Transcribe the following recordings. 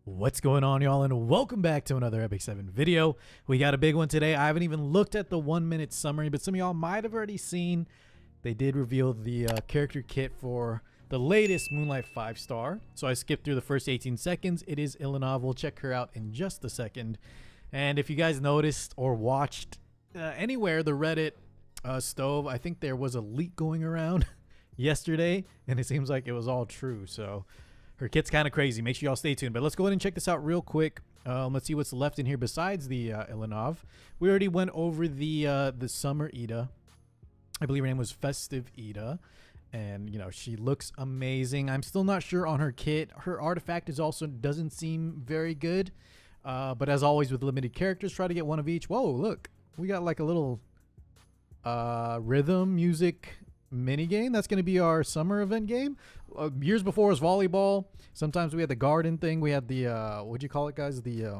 What's going on, y'all, and welcome back to another Epic 7 video. We got a big one today. I haven't even looked at the 1-minute summary, but some of y'all might have already seen they did reveal the character kit for the latest Moonlight 5-star. So I skipped through the first 18 seconds. It is Ilynav. We'll check her out in just a second. And if you guys noticed or watched anywhere the Reddit stove, I think there was a leak going around yesterday, and it seems like it was all true. So her kit's kind of crazy. Make sure y'all stay tuned. But let's go ahead and check this out real quick. Let's see what's left in here besides the Ilynav. We already went over the Summer Ida. I believe her name was Festive Ida. And, you know, she looks amazing. I'm still not sure on her kit. Her artifact is also doesn't seem very good. But as always with limited characters, try to get one of each. Whoa, look. We got like a little rhythm music mini game. That's going to be our summer event game. Years before was volleyball. Sometimes we had the garden thing. We had the what'd you call it, guys? The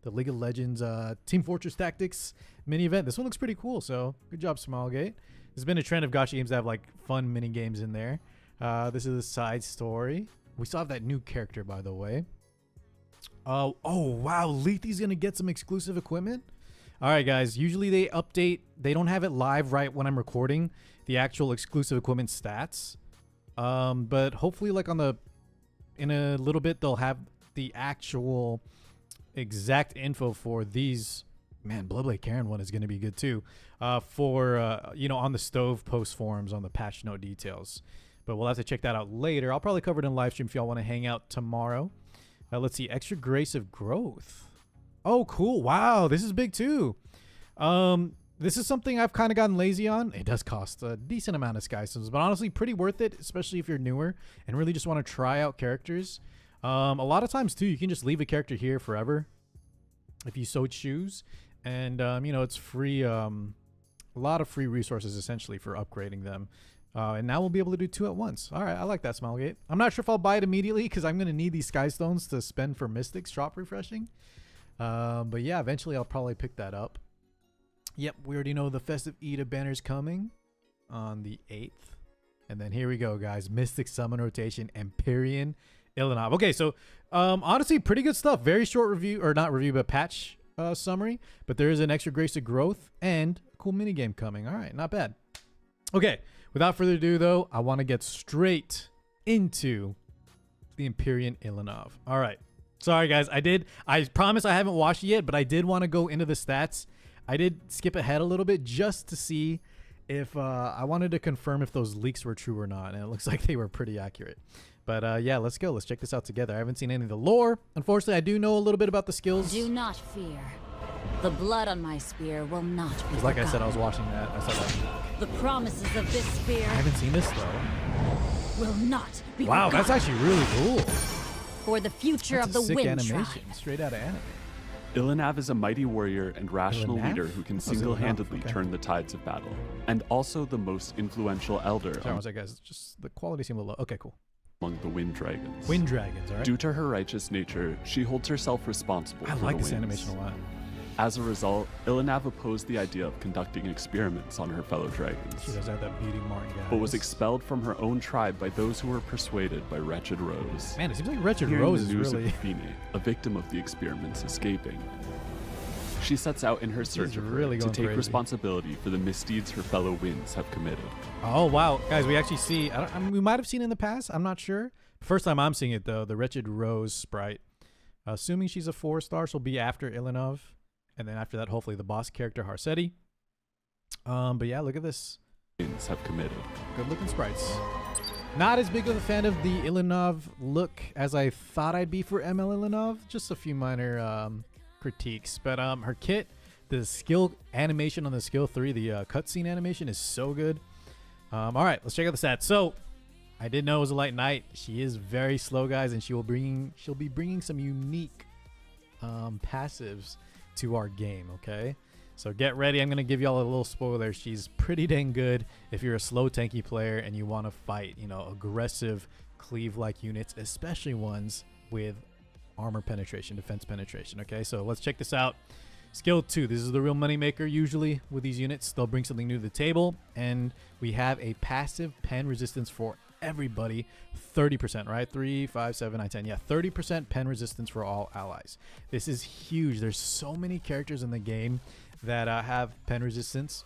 League of Legends Team Fortress Tactics mini event. This one looks pretty cool. So good job, Smilegate. There's been a trend of gacha games that have like fun mini games in there. This is the side story. We still have that new character, by the way. Oh wow, Lethe's gonna get some exclusive equipment. All right, guys. Usually they update. They don't have it live right when I'm recording the actual exclusive equipment stats. But hopefully, like in a little bit, they'll have the actual exact info for these. Man, Bloodblade Karen one is going to be good too. You know, on the stove post forums on the patch note details. But we'll have to check that out later. I'll probably cover it in live stream if y'all want to hang out tomorrow. Let's see, extra grace of growth. Oh, cool. Wow, this is big too. This is something I've kind of gotten lazy on. It does cost a decent amount of Sky Stones, but honestly pretty worth it, especially if you're newer and really just want to try out characters. A lot of times too, you can just leave a character here forever if you so choose. And, you know, it's free, a lot of free resources essentially for upgrading them. And now we'll be able to do 2 at once. All right, I like that, Smilegate. I'm not sure if I'll buy it immediately because I'm going to need these Sky Stones to spend for Mystics drop refreshing. But yeah, eventually I'll probably pick that up. Yep, we already know the Festive Ida banner's coming on the 8th. And then here we go, guys. Mystic Summon Rotation, Empyrean Ilynav. Okay, so honestly, pretty good stuff. Very short review, or not review, but patch summary. But there is an extra grace of growth and a cool minigame coming. All right, not bad. Okay, without further ado, though, I want to get straight into the Empyrean Ilynav. All right. Sorry, guys. I promise I haven't watched it yet, but I did want to go into the stats. I did skip ahead a little bit just to see if I wanted to confirm if those leaks were true or not. And it looks like they were pretty accurate. But yeah, let's go. Let's check this out together. I haven't seen any of the lore. Unfortunately, I do know a little bit about the skills. Do not fear. The blood on my spear will not be forgotten. Like I said, I was watching that. I saw that. The promises of this spear I haven't seen this, though. will not be Wow, forgotten. that's actually really cool. For the future That's of the a sick Wind animation. Tribe. Straight out of anime. Ilynav is a mighty warrior and rational Ilynav? leader who can Oh, it's Ilynav, single-handedly okay. turn the tides of battle, and also the most influential elder Sorry, one second, guys. Just the quality seemed a little low. Okay, cool. among the Wind Dragons. Wind Dragons, all right? Due to her righteous nature, she holds herself responsible I for like the this winds. animation a lot. As a result, Ilynav opposed the idea of conducting experiments on her fellow dragons, She does have that beauty mark, guys. but was expelled from her own tribe by those who were persuaded by Wretched Rose. Man, it seems like Wretched Hearing Rose the is news really... of Athene, a victim of the experiments, escaping, she sets out in her search of her really to going take crazy. responsibility for the misdeeds her fellow winds have committed. Oh, wow. Guys, we actually see... I mean, we might have seen it in the past. I'm not sure. First time I'm seeing it, though. The Wretched Rose sprite. Assuming she's a 4-star, she'll be after Ilynav. And then after that, hopefully the boss character, Harsetti. But yeah, look at this. Winds have committed. Good looking sprites. Not as big of a fan of the Ilynav look as I thought I'd be for ML Ilynav. Just a few minor critiques. But her kit, the skill animation on the skill 3, the cutscene animation is so good. All right, let's check out the stats. So I did know it was a light knight. She is very slow, guys, and she'll be bringing some unique passives to our game. Okay, so get ready. I'm gonna give y'all a little spoiler. She's pretty dang good if you're a slow tanky player and you want to fight, you know, aggressive cleave like units, especially ones with armor penetration, defense penetration. Okay, so let's check this out. Skill 2, this is the real moneymaker. Usually with these units, they'll bring something new to the table, and we have a passive pen resistance for everybody 30%, right? 3, 5, 7, 9, 10. Yeah, 30% pen resistance for all allies. This is huge. There's so many characters in the game that have pen resistance.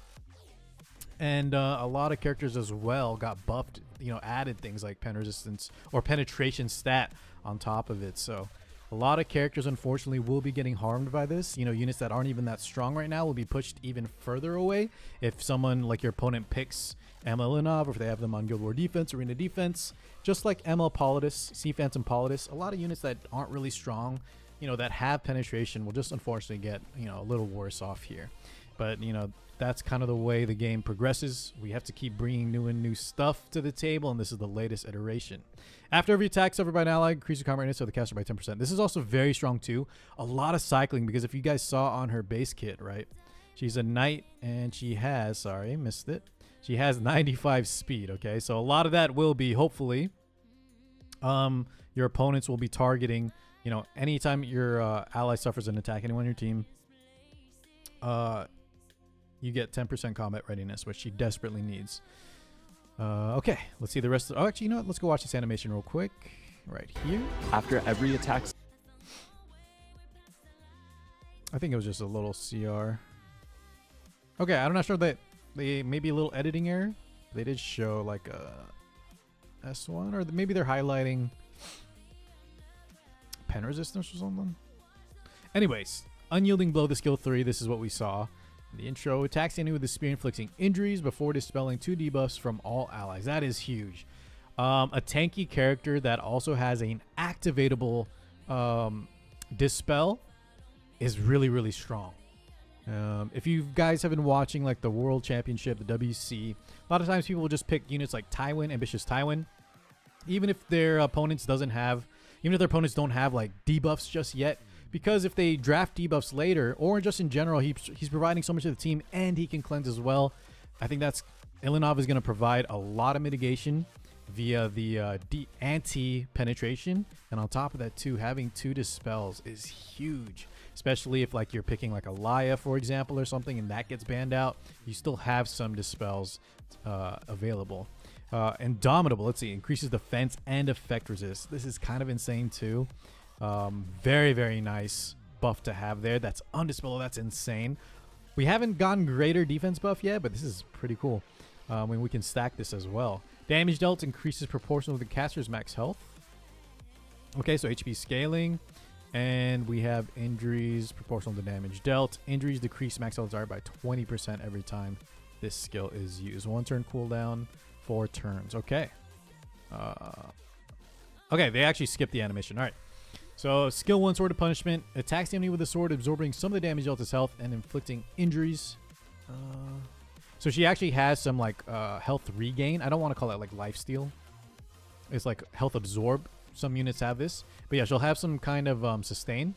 And a lot of characters as well got buffed, you know, added things like pen resistance or penetration stat on top of it. So a lot of characters, unfortunately, will be getting harmed by this. You know, units that aren't even that strong right now will be pushed even further away if someone like your opponent picks ML Ilynav, or if they have them on Guild War defense, arena defense. Just like ML Politis, Sea Phantom Politis, a lot of units that aren't really strong, you know, that have penetration will just unfortunately get, you know, a little worse off here. But, you know, that's kind of the way the game progresses. We have to keep bringing new stuff to the table, and this is the latest iteration. After every attack suffered by an ally, increase the combat readiness of the caster by 10%. This is also very strong too. A lot of cycling, because if you guys saw on her base kit, right? She's a knight, and she has, sorry, missed it. She has 95 speed, okay? So a lot of that will be, hopefully, your opponents will be targeting, you know, anytime your ally suffers an attack, anyone on your team, you get 10% combat readiness, which she desperately needs. Okay, let's see the rest of... Oh, actually, you know what? Let's go watch this animation real quick. Right here. After every attack... I think it was just a little CR. Okay, I'm not sure that they... Maybe a little editing error. They did show like a S1, or maybe they're highlighting pen resistance or something. Anyways, unyielding blow, the skill 3. This is what we saw. The intro attacks the enemy with the spear, inflicting injuries before dispelling 2 debuffs from all allies. That is huge. A tanky character that also has an activatable dispel is really strong. If you guys have been watching like the World Championship, the WC, a lot of times people will just pick units like Tywin, Ambitious Tywin, even if their opponents don't have like debuffs just yet. Because if they draft debuffs later, or just in general, he's providing so much to the team, and he can cleanse as well. I think that's Ilynav is going to provide a lot of mitigation via the anti-penetration, and on top of that too, having 2 dispels is huge. Especially if like you're picking like a Laya, for example, or something, and that gets banned out, you still have some dispels available. Indomitable, let's see, increases defense and effect resist. This is kind of insane too. Very nice buff to have there. That's undispellable. That's insane. We haven't gotten greater defense buff yet, but this is pretty cool. When we can stack this as well. Damage dealt increases proportional to the caster's max health. Okay, so HP scaling, and we have injuries proportional to damage dealt. Injuries decrease max health by 20% every time this skill is used. 1 turn cooldown, 4 turns. Okay. Okay, they actually skipped the animation. All right. So, skill 1, Sword of Punishment. Attacks the enemy with the sword, absorbing some of the damage dealt to his health and inflicting injuries. So she actually has some like health regain. I don't want to call it like lifesteal. It's like health absorb. Some units have this. But yeah, she'll have some kind of sustain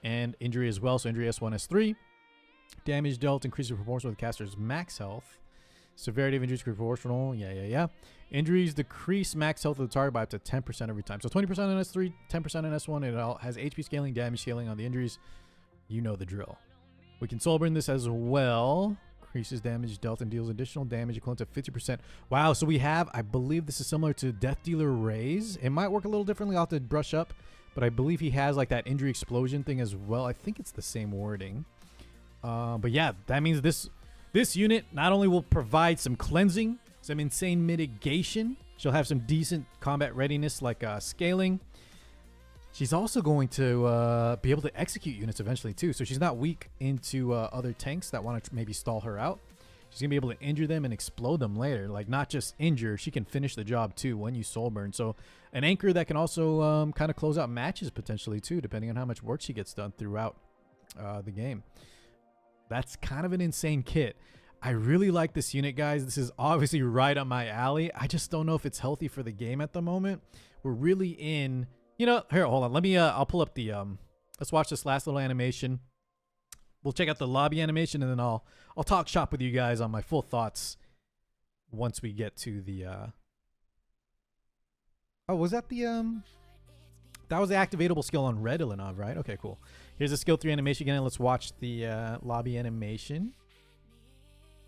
and injury as well. So injury S1, S3. Damage dealt increases proportional with the caster's max health. Severity of injuries proportional. Yeah. Injuries decrease max health of the target by up to 10% every time. So 20% on S3, 10% on S1. It all has HP scaling, damage scaling on the injuries. You know the drill. We can soul burn this as well. Increases damage dealt and deals additional damage equivalent to 50%. Wow, so we have, I believe this is similar to Death Dealer Raise. It might work a little differently. I'll have to brush up. But I believe he has like that injury explosion thing as well. I think it's the same wording. But yeah, that means this unit not only will provide some cleansing, some insane mitigation. She'll have some decent combat readiness like scaling. She's also going to be able to execute units eventually too. So she's not weak into other tanks that want to maybe stall her out. She's going to be able to injure them and explode them later. Like not just injure, she can finish the job too when you soul burn. So an anchor that can also kind of close out matches potentially too, depending on how much work she gets done throughout the game. That's kind of an insane kit. I really like this unit, guys. This is obviously right up my alley. I just don't know if it's healthy for the game at the moment. We're really in, you know, here, hold on. Let me, I'll pull up the, let's watch this last little animation. We'll check out the lobby animation, and then I'll talk shop with you guys on my full thoughts once we get to the, oh, was that the, that was the activatable skill on Red Ilynav, right? Okay, cool. Here's the skill 3 animation again. Let's watch the lobby animation.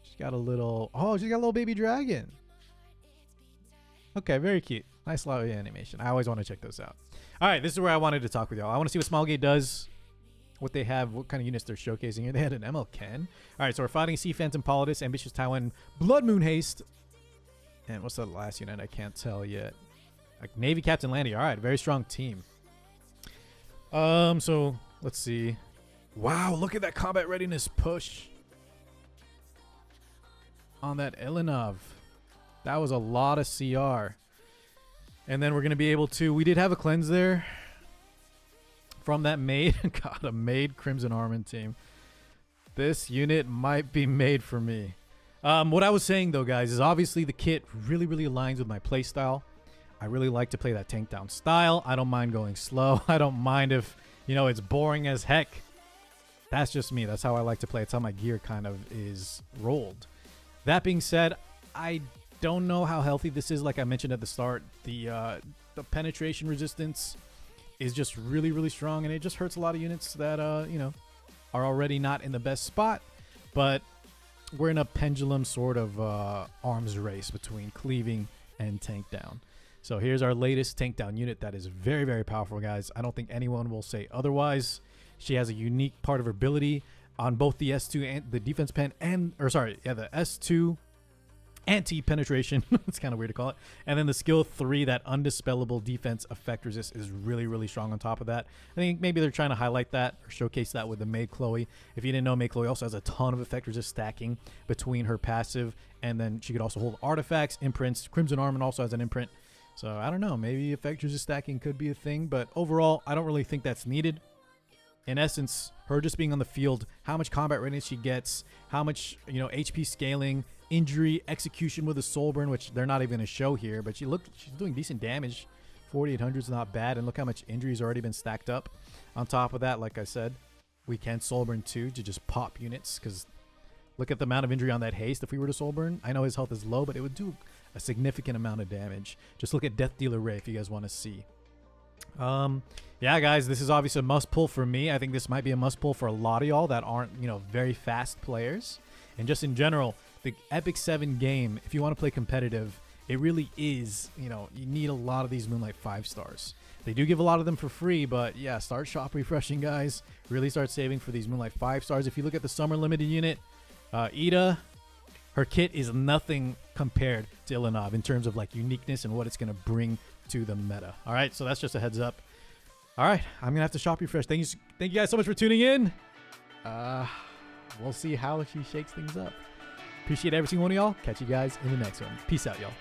She's got a little... Oh, she's got a little baby dragon. Okay, very cute. Nice Laoya animation. I always want to check those out. All right, this is where I wanted to talk with y'all. I want to see what Smilegate does, what they have, what kind of units they're showcasing here. They had an ML Ken. All right, so we're fighting Sea Phantom Politis, Ambitious Taiwan, Blood Moon Haste. And what's the last unit? I can't tell yet. Like Navy Captain Landy. All right, very strong team. So let's see. Wow, look at that combat readiness push on that Ilynav. That was a lot of CR. And then we're going to be able to... We did have a cleanse there from that maid. God, a maid Crimson Armament team. This unit might be made for me. What I was saying, though, guys, is obviously the kit really, really aligns with my playstyle. I really like to play that tank down style. I don't mind going slow. I don't mind if, you know, it's boring as heck. That's just me. That's how I like to play. It's how my gear kind of is rolled. That being said, I don't know how healthy this is. Like I mentioned at the start, the penetration resistance is just really, really strong, and it just hurts a lot of units that, you know, are already not in the best spot. But we're in a pendulum sort of arms race between cleaving and tank down. So here's our latest tank down unit that is very, very powerful, guys. I don't think anyone will say otherwise. She has a unique part of her ability on both the S2 and the defense pen and, or sorry, yeah, the S2 anti-penetration. It's kind of weird to call it. And then the skill 3, that undispellable defense effect resist, is really, really strong on top of that. I think maybe they're trying to highlight that or showcase that with the Maid Chloe. If you didn't know, Maid Chloe also has a ton of effect resist stacking between her passive, and then she could also hold artifacts, imprints. Crimson Armament also has an imprint. So I don't know, maybe effect resist stacking could be a thing, but overall, I don't really think that's needed. In essence, her just being on the field, how much combat readiness she gets, how much, you know, HP scaling, injury, execution with a soul burn, which they're not even going to show here, but she's doing decent damage. 4,800 is not bad, and look how much injury's already been stacked up. On top of that, like I said, we can soul burn too to just pop units, because look at the amount of injury on that haste. If we were to soul burn, I know his health is low, but it would do a significant amount of damage. Just look at Death Dealer Ray if you guys want to see. Yeah, guys, this is obviously a must pull for me. I think this might be a must pull for a lot of y'all that aren't, you know, very fast players. And just in general, the Epic 7 game, if you want to play competitive, it really is, you know, you need a lot of these Moonlight 5 stars. They do give a lot of them for free, but yeah, start shop refreshing, guys. Really start saving for these Moonlight 5 stars. If you look at the Summer Limited unit, Ida, her kit is nothing compared to Ilynav in terms of like uniqueness and what it's going to bring to the meta. All right, so that's just a heads up. All right, I'm gonna have to shop refresh. Thank you guys so much for tuning in. We'll see how she shakes things up. Appreciate every single one of y'all. Catch you guys in the next one. Peace out, y'all.